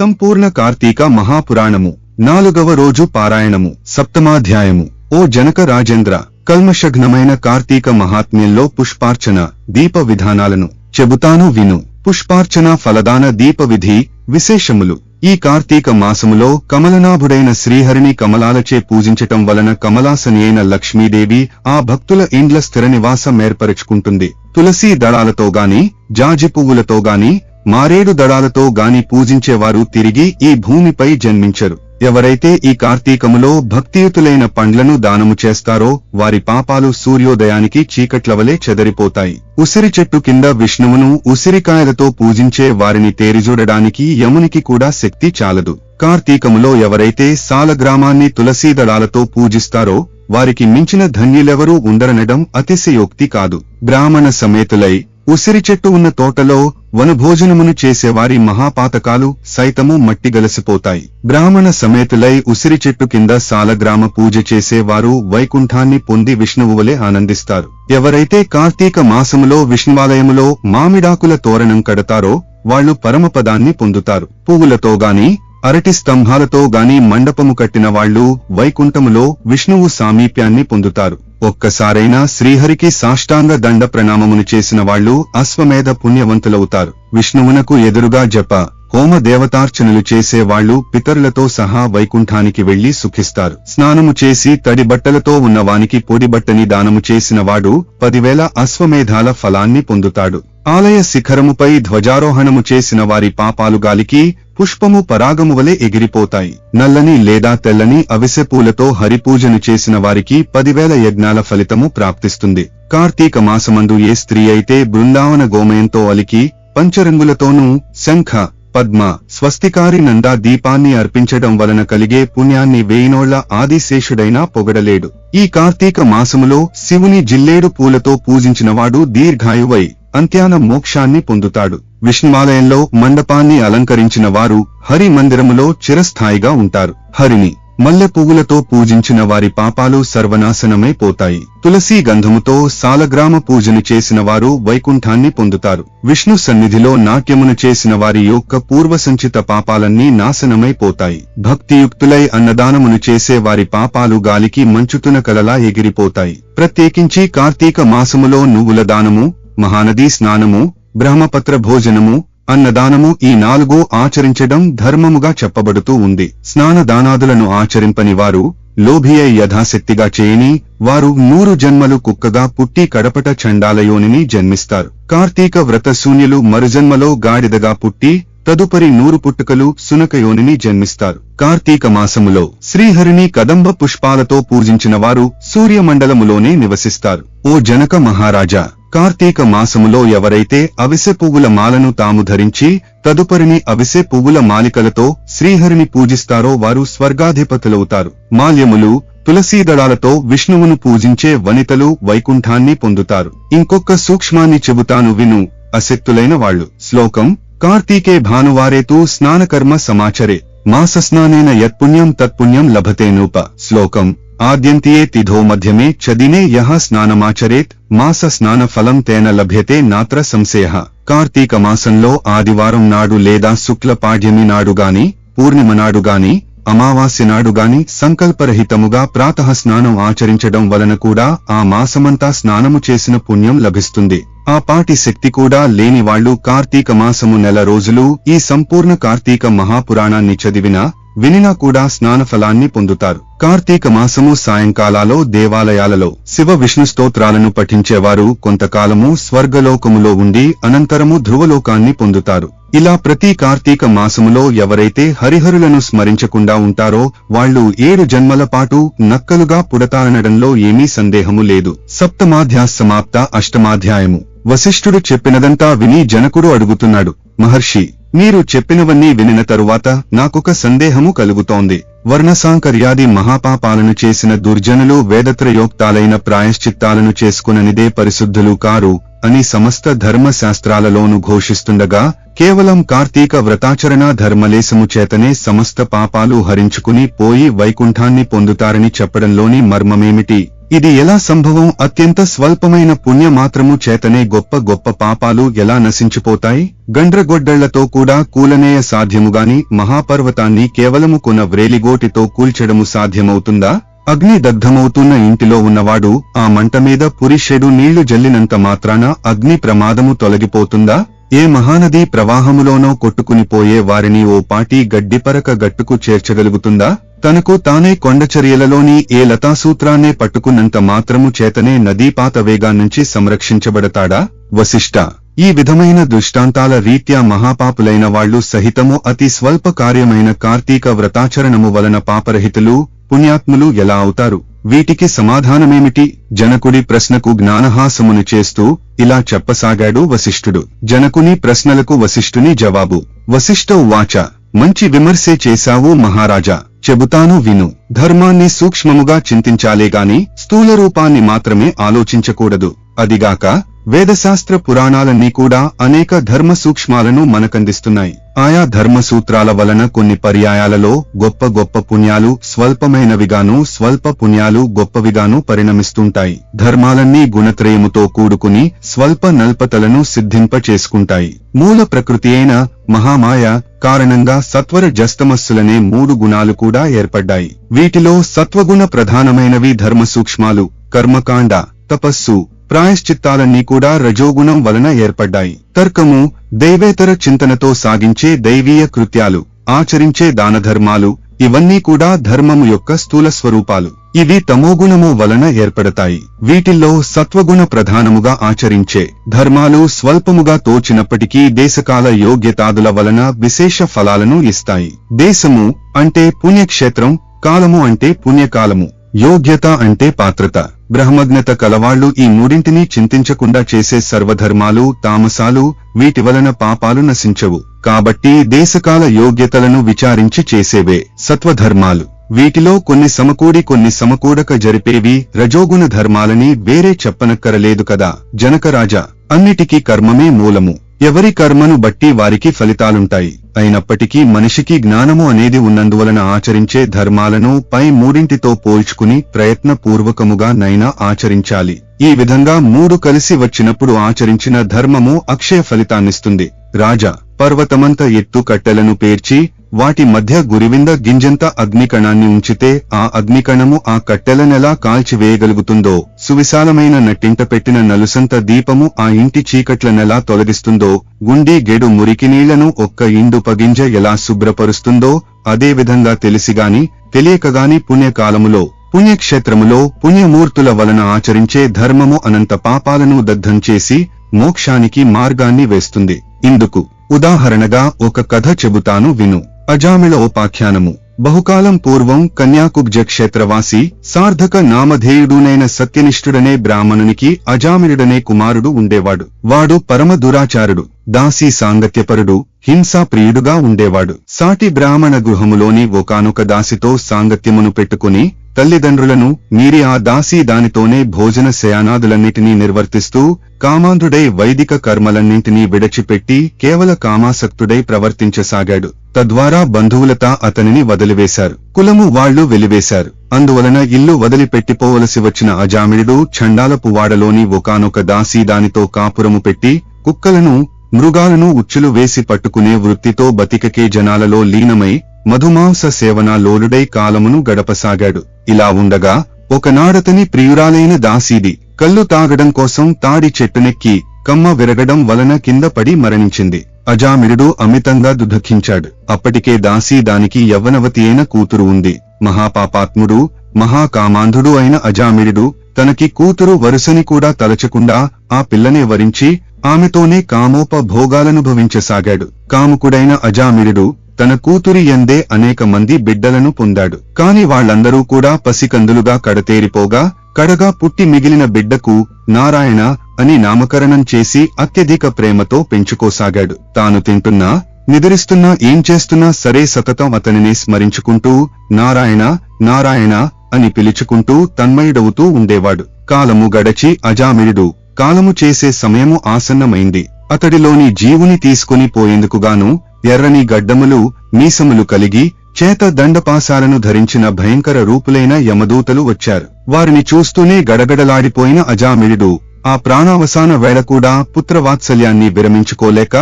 సంపూర్ణ కార్తీక మహాపురాణము 4వ రోజు పారాయణము సప్తమాధ్యాయము. ఓ జనక రాజేంద్ర, కల్మషఘ్నమైన కార్తీక మహాత్మ్యంలో పుష్పార్చన దీప విధానాలను చెబుతాను విను. పుష్పార్చన ఫలదాన దీప విధి విశేషములు. ఈ కార్తీక మాసములో కమలనాభుడైన శ్రీహరిని కమలాలచే పూజించటం వలన కమలాసని అయిన లక్ష్మీదేవి ఆ భక్తుల ఇండ్ల స్థిర నివాసం ఏర్పరచుకుంటుంది. తులసీ దళాలతో గాని, జాజి పువ్వులతో గాని, మారేడు దళాలతో గాని పూజించేవారు తిరిగి ఈ భూమిపై జన్మించరు. ఎవరైతే ఈ కార్తీకములో భక్తియుతులైన పండ్లను దానము చేస్తారో వారి పాపాలు సూర్యోదయానికి చీకట్లవలే చెదరిపోతాయి. ఉసిరి చెట్టు కింద విష్ణువును ఉసిరికాయలతో పూజించే వారిని తేరిజూడడానికి యమునికి కూడా శక్తి చాలదు. కార్తీకములో ఎవరైతే సాలగ్రామాన్ని తులసీదళాలతో పూజిస్తారో వారికి మించిన ధన్యులెవరూ ఉండరనడం అతిశయోక్తి కాదు. బ్రాహ్మణ సమేతులై ఉసిరి చెట్టు ఉన్న తోటలో వనభోజనమును చేసేవారి మహాపాతకాలు సైతము మట్టిగలసిపోతాయి. బ్రాహ్మణ సమేతులై ఉసిరి చెట్టు కింద సాలగ్రామ పూజ చేసేవారు వైకుంఠాన్ని పొంది విష్ణువువలే ఆనందిస్తారు. ఎవరైతే కార్తీక మాసములో విష్ణువాలయములో మామిడాకుల తోరణం కడతారో వాళ్లు పరమపదాన్ని పొందుతారు. పువ్వులతో గాని, అరటి స్తంభాలతో గాని మండపము కట్టిన వాళ్లు వైకుంఠములో విష్ణువు సామీప్యాన్ని పొందుతారు. ఒక్కసారైనా శ్రీహరికి సాష్టాంగ దండ ప్రణామమును చేసిన వాళ్లు అశ్వమేధ పుణ్యవంతులవుతారు. విష్ణువునకు ఎదురుగా జప, హోమ దేవతార్చనలు చేసే వాళ్లు పితరులతో సహా వైకుంఠానికి వెళ్లి సుఖిస్తారు. స్నానము చేసి తడి బట్టలతో ఉన్నవానికి పొడి బట్టని దానము చేసిన వాడు 10,000 అశ్వమేధాల ఫలాన్ని పొందుతాడు. ఆలయ శిఖరముపై ధ్వజారోహణము చేసిన వారి పాపాలు గాలికి పుష్పము పరాగము వలె ఎగిరిపోతాయి. నల్లని లేదా తెల్లని అవిసె పూలతో హరిపూజను చేసిన వారికి 10,000 యజ్ఞాల ఫలితము ప్రాప్తిస్తుంది. కార్తీక మాసమందు ఏ స్త్రీ అయితే బృందావన గోమయంతో అలికి పంచరంగులతోనూ శంఖ, పద్మ, స్వస్తికారి నందా దీపాన్ని అర్పించడం వలన కలిగే పుణ్యాన్ని వేయినోళ్ల ఆదిశేషుడైనా పొగడలేడు. ఈ కార్తీక మాసములో శివుని జిల్లేడు పూలతో పూజించినవాడు దీర్ఘాయువై అంత్యాన మోక్షాన్ని పొందుతాడు. విష్ణువాలయంలో మండపాన్ని అలంకరించిన వారు హరి మందిరములో చిరస్థాయిగా ఉంటారు. హరిని మల్లె పువ్వులతో పూజించిన వారి పాపాలు సర్వనాశనమైపోతాయి. తులసీ గంధముతో సాలగ్రామ పూజను చేసిన వారు వైకుంఠాన్ని పొందుతారు. విష్ణు సన్నిధిలో నాట్యమును చేసిన వారి యొక్క పూర్వసంచిత పాపాలన్నీ నాశనమైపోతాయి. భక్తియుక్తులై అన్నదానమును చేసే వారి పాపాలు గాలికి మంచుతున కలలా ఎగిరిపోతాయి. ప్రత్యేకించి కార్తీక మాసములో నువ్వుల దానము, మహానదీ స్నానము, బ్రహ్మపత్ర భోజనము, అన్నదానము ఈ 4 ఆచరించడం ధర్మముగా చెప్పబడుతూ ఉంది. స్నానదానాదులను ఆచరింపని వారు లోభియై యథాశక్తిగా చేయని వారు 100 జన్మలు కుక్కగా పుట్టి కడపట చండాలయోనిని జన్మిస్తారు. కార్తీక వ్రత శూన్యులు మరుజన్మలో గాడిదగా పుట్టి తదుపరి 100 పుట్టుకలు సునకయోనిని జన్మిస్తారు. కార్తీక మాసములో శ్రీహరిని కదంబ పుష్పాలతో పూజించిన వారు సూర్యమండలములోనే నివసిస్తారు. ఓ జనక మహారాజా, కార్తీక మాసములో ఎవరైతే అవిసె పువ్వుల మాలను తాము ధరించి తదుపరిని అవిసె పువ్వుల మాలికలతో శ్రీహరిని పూజిస్తారో వారు స్వర్గాధిపతులవుతారు. మాల్యములు, తులసీదళాలతో విష్ణువును పూజించే వనితలు వైకుంఠాన్ని పొందుతారు. ఇంకొక సూక్ష్మాన్ని చెబుతాను విను, అశక్తులైన వాళ్లు. శ్లోకం: కార్తీకే భానువారేతు స్నానకర్మ సమాచరే మాసస్నానేన యత్పుణ్యం తత్పుణ్యం లభతేనూప. శ్లోకం: ఆద్యంతియే తిథో మధ్యమే చదినే యః స్నానమాచరేత్ మాస స్నాన ఫలం తేన లభ్యతే నాత్ర సంశయః. కార్తీక మాసంలో ఆదివారం నాడు లేదా శుక్ల పాడ్యమి నాడు గాని, పూర్ణిమ నాడు గాని, అమావాస్య నాడు గాని సంకల్పరహితముగా ప్రాతః స్నానం ఆచరించడం వలన కూడా ఆ మాసమంతా స్నానము చేసిన పుణ్యం లభిస్తుంది. ఆ పాటి శక్తి కూడా లేని వాళ్లు కార్తీక మాసము నెల రోజులు ఈ సంపూర్ణ కార్తీక మహాపురాణాన్ని చదివినా వినినా కూడా స్నానఫలాన్ని పొందుతారు. కార్తీక మాసము సాయంకాలాలో దేవాలయాలలో శివ విష్ణు స్తోత్రాలను పఠించేవారు కొంతకాలము స్వర్గలోకములో ఉండి అనంతరము ధ్రువలోకాన్ని పొందుతారు. ఇలా ప్రతి కార్తీక మాసములో ఎవరైతే హరిహరులను స్మరించకుండా ఉంటారో వాళ్లు 7 జన్మల పాటు నక్కలుగా పుడతారనడంలో ఏమీ సందేహము లేదు. సప్తమాధ్యాసమాప్త. అష్టమాధ్యాయము. వశిష్ఠుడు చెప్పినదంతా విని జనకుడు అడుగుతున్నాడు, మహర్షి, మీరు చెప్పినవన్నీ వినిన తరువాత నాకొక సందేహము కలుగుతోంది. వర్ణసాంకర్యాది మహాపాపాలను చేసిన దుర్జనులు వేదత్రయోక్తాలైన ప్రాయశ్చిత్తాలను చేసుకుననిదే పరిశుద్ధులు కారు అని సమస్త ధర్మశాస్త్రాలలోనూ ఘోషిస్తుండగా కేవలం కార్తీక వ్రతాచరణ ధర్మలేశము చేతనే సమస్త పాపాలు హరించుకుని పోయి వైకుంఠాన్ని పొందుతారని చెప్పడంలోని మర్మమేమిటి? ఇది ఎలా సంభవం? అత్యంత స్వల్పమైన పుణ్య మాత్రము చేతనే గొప్ప గొప్ప పాపాలు ఎలా నశించిపోతాయి? గండ్రగొడ్డళ్లతో కూడా కూలనేయ సాధ్యముగాని మహాపర్వతాన్ని కేవలము కొన వ్రేలిగోటితో కూల్చడము సాధ్యమవుతుందా? అగ్ని దగ్ధమవుతున్న ఇంటిలో ఉన్నవాడు ఆ మంట మీద పురిషెడు నీళ్లు జల్లినంత మాత్రాన అగ్ని ప్రమాదము తొలగిపోతుందా? ఏ మహానదీ ప్రవాహములోనో కొట్టుకునిపోయే వారిని ఓ పాటి గడ్డిపరక గట్టుకు చేర్చగలుగుతుందా? తనకు తానే కొండచర్యలలోని ఏ లతాసూత్రాన్నే పట్టుకున్నంత మాత్రము చేతనే నదీపాత వేగాన్నించి సంరక్షించబడతాడా? వశిష్ఠ, ఈ విధమైన దృష్టాంతాల రీత్యా మహాపాపులైన వాళ్లు సహితము అతి స్వల్ప కార్యమైన కార్తీక వ్రతాచరణము వలన పాపరహితులు, పుణ్యాత్ములు ఎలా అవుతారు? వీటికి సమాధానమేమిటి? జనకుడి ప్రశ్నకు జ్ఞానహాసమును చేస్తూ ఇలా చెప్పసాగాడు వశిష్ఠుడు. జనకుని ప్రశ్నలకు వశిష్ఠుని జవాబు. వశిష్ఠ ఉవాచ, మంచి విమర్శే చేశావు మహారాజా, చెబుతాను విను. ధర్మాన్ని సూక్ష్మముగా చింతించాలేగాని స్థూల రూపాన్ని మాత్రమే ఆలోచించకూడదు. అదిగాక వేదశాస్త్ర పురాణాలన్నీ కూడా అనేక ధర్మ సూక్ష్మాలను మనకందిస్తున్నాయి. ఆయా ధర్మసూత్రాల వలన కొన్ని పర్యాయాలలో గొప్ప గొప్ప పుణ్యాలు స్వల్పమైనవిగాను, స్వల్ప పుణ్యాలు గొప్పవిగాను పరిణమిస్తుంటాయి. ధర్మాలన్నీ గుణత్రయముతో కూడుకుని స్వల్ప నల్పతలను సిద్ధింపచేసుకుంటాయి. మూల ప్రకృతి అయిన మహామాయ కారణంగా సత్వర జస్తమస్సులనే 3 గుణాలు కూడా ఏర్పడ్డాయి. వీటిలో సత్వగుణ ప్రధానమైనవి ధర్మ సూక్ష్మాలు. కర్మకాండ, తపస్సు, ప్రాయశ్చిత్తాలన్నీ కూడా రజోగుణం వలన ఏర్పడ్డాయి. తర్కము, దైవేతర చింతనతో సాగించే దైవీయ కృత్యాలు, ఆచరించే దానధర్మాలు ఇవన్నీ కూడా ధర్మము యొక్క స్థూల స్వరూపాలు. ఇవి తమోగుణము వలన ఏర్పడతాయి. వీటిల్లో సత్వగుణ ప్రధానముగా ఆచరించే ధర్మాలు స్వల్పముగా తోచినప్పటికీ దేశకాల యోగ్యతాదుల వలన విశేష ఫలాలను ఇస్తాయి. దేశము అంటే పుణ్యక్షేత్రం, కాలము అంటే పుణ్యకాలము, యోగ్యత అంటే పాత్రత. బ్రహ్మజ్ఞత కలవాళ్లు ఈ మూడింటినీ చింతించకుండా చేసే సర్వధర్మాలు తామసాలు, వీటి వలన పాపాలు నశించవు. కాబట్టి దేశకాల యోగ్యతలను విచారించి చేసేవే సత్వధర్మాలు. వీటిలో కొన్ని సమకూడి కొన్ని సమకూడక జరిపేవి రజోగుణ ధర్మాలని వేరే చెప్పనక్కరలేదు కదా జనకరాజా. అన్నిటికీ కర్మమే మూలము. ఎవరి కర్మను బట్టి వారికి ఫలితాలుంటాయి. అయినప్పటికీ మనిషికి జ్ఞానము అనేది ఉన్నందువలన ఆచరించే ధర్మాలను పై మూడింటితో పోల్చుకుని ప్రయత్నపూర్వకముగా నైనా ఆచరించాలి. ఈ విధంగా 3 కలిసి వచ్చినప్పుడు ఆచరించిన ధర్మము అక్షయ ఫలితాన్నిస్తుంది. రాజా, పర్వతమంత ఎత్తు కట్టెలను పేర్చి వాటి మధ్య గురివింద గింజంత అగ్నికణాన్ని ఉంచితే ఆ అగ్నికణము ఆ కట్టెలనెలా కాల్చివేయగలుగుతుందో, సువిశాలమైన నట్టింట పెట్టిన నలుసంత దీపము ఆ ఇంటి చీకట్లనెలా తొలగిస్తుందో, గుండి గెడు మురికి నీళ్లను ఒక్క ఇండు పగింజ ఎలా శుభ్రపరుస్తుందో, అదేవిధంగా తెలిసిగాని తెలియకగాని పుణ్యకాలములో పుణ్యక్షేత్రములో పుణ్యమూర్తుల వలన ఆచరించే ధర్మము అనంత పాపాలను దగ్ధం చేసి మోక్షానికి మార్గాన్ని వేస్తుంది. ఇందుకు ఉదాహరణగా ఒక కథ చెబుతాను విను. అజామిళ ఉపాఖ్యానము. బహుకాలం పూర్వం కన్యాకుబ్జ క్షేత్రవాసి సార్థక నామధేయుడునైన సత్యనిష్ఠుడనే బ్రాహ్మణునికి అజామిళుడనే కుమారుడు ఉండేవాడు. వాడు పరమ దురాచారుడు, దాసీ సాంగత్యపరుడు, హింసాప్రియుడుగా ఉండేవాడు. సాటి బ్రాహ్మణ గృహములోని ఒకానొక దాసితో సాంగత్యమును పెట్టుకుని తల్లిదండ్రులను మీరి ఆ దాసీ దానితోనే భోజన శయానాదులన్నిటినీ నిర్వర్తిస్తూ కామాంధుడై వైదిక కర్మలన్నింటినీ విడచిపెట్టి కేవల కామాసక్తుడై ప్రవర్తించసాగాడు. తద్వారా బంధువులతా అతనిని వదిలివేశారు. కులము వాళ్లు వెలివేశారు. అందువలన ఇల్లు వదిలిపెట్టిపోవలసి వచ్చిన అజామిళుడు చండాలపు వాడలోని ఒకానొక దాసీ దానితో కాపురము పెట్టి కుక్కలను మృగాలను ఉచ్చులు వేసి పట్టుకునే వృత్తితో బతికకే జనాలలో లీనమై మధుమాంస సేవనా లోలుడై కాలమును గడపసాగాడు. ఇలా ఉండగా ఒకనాడతని ప్రియురాలైన దాసీది కళ్ళు తాగడం కోసం తాడి చెట్టునెక్కి కమ్మ విరగడం వలన కింద పడి మరణించింది. అజామిళుడు అమితంగా దుఃఖించాడు. అప్పటికే దాసీ దానికి యవ్వనవతి అయిన కూతురు ఉంది. మహాపాపాత్ముడు, మహాకామాంధుడు అయిన అజామిళుడు తనకి కూతురు వరుసని కూడా తలచకుండా ఆ పిల్లనే వరించి ఆమెతోనే కామోపభోగాలనుభవించసాగాడు. కాముకుడైన అజామిళుడు తన కూతురి యందే అనేక మంది బిడ్డలను పొందాడు. కాని వాళ్లందరూ కూడా పసికందులుగా కడతేరిపోగా కడగా పుట్టి మిగిలిన బిడ్డకు నారాయణ అని నామకరణం చేసి అత్యధిక ప్రేమతో పెంచుకోసాగాడు. తాను తింటున్నా నిద్రిస్తున్నా ఏం చేస్తున్నా సరే సతతం అతనిని స్మరించుకుంటూ నారాయణ నారాయణ అని పిలుచుకుంటూ తన్మయుడవుతూ ఉండేవాడు. కాలము గడచి అజామిళుడు కాలము చేసే సమయము ఆసన్నమైంది. అతడిలోని జీవుని తీసుకుని పోయేందుకుగాను ఎర్రని గడ్డములు మీసములు కలిగి చేత దండపాసాలను ధరించిన భయంకర రూపులైన యమదూతలు వచ్చారు. వారిని చూస్తూనే గడగడలాడిపోయిన అజామిళుడు ఆ ప్రాణావసాన వేళ కూడా పుత్రవాత్సల్యాన్ని విరమించుకోలేక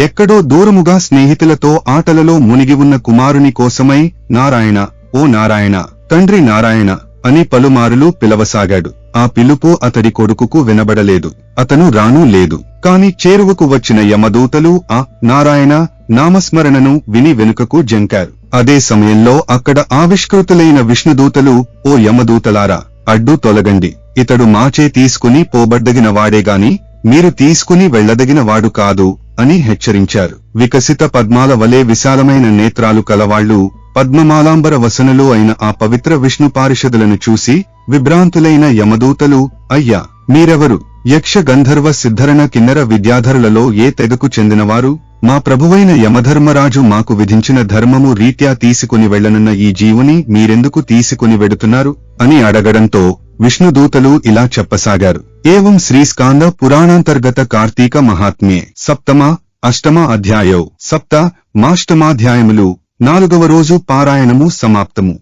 ఎక్కడో దూరముగా స్నేహితులతో ఆటలలో మునిగి ఉన్న కుమారుని కోసమై నారాయణ, ఓ నారాయణ, తండ్రి నారాయణ అని పలుమారులు పిలవసాగాడు. ఆ పిలుపు అతడి కొడుకుకు వినబడలేదు. అతను రానూ లేదు. కాని చేరువకు వచ్చిన యమదూతలు ఆ నారాయణ నామస్మరణను విని వెనుకకు జంకారు. అదే సమయంలో అక్కడ ఆవిష్కృతులైన విష్ణుదూతలు, ఓ యమదూతలారా, అడ్డు తొలగండి. ఇతడు మాచే తీసుకుని పోబడ్డగిన వాడేగాని మీరు తీసుకుని వెళ్లదగిన వాడు కాదు అని హెచ్చరించారు. వికసిత పద్మాల వలె విశాలమైన నేత్రాలు కలవాళ్లు, పద్మమాలాంబర వసనులు అయిన ఆ పవిత్ర విష్ణు పారిషదులను చూసి విభ్రాంతులైన యమదూతలు, అయ్యా, మీరెవరు? యక్ష గంధర్వ సిద్ధరణ కిన్నర విద్యాధరులలో ఏ తెగకు చెందినవారు? మా ప్రభువైన యమధర్మరాజు మాకు విధించిన ధర్మము రీత్యా తీసుకుని వెళ్లనున్న ఈ జీవుని మీరెందుకు తీసుకుని వెడుతున్నారు అని అడగడంతో విష్ణుదూతలు ఇలా చెప్పసాగారు. ఏవం శ్రీస్కాంద పురాణాంతర్గత కార్తీక మహాత్మ్యే సప్తమ అష్టమ అధ్యాయౌ సప్త మాష్టమాధ్యాయములు 4వ రోజు పారాయణము సమాప్తము.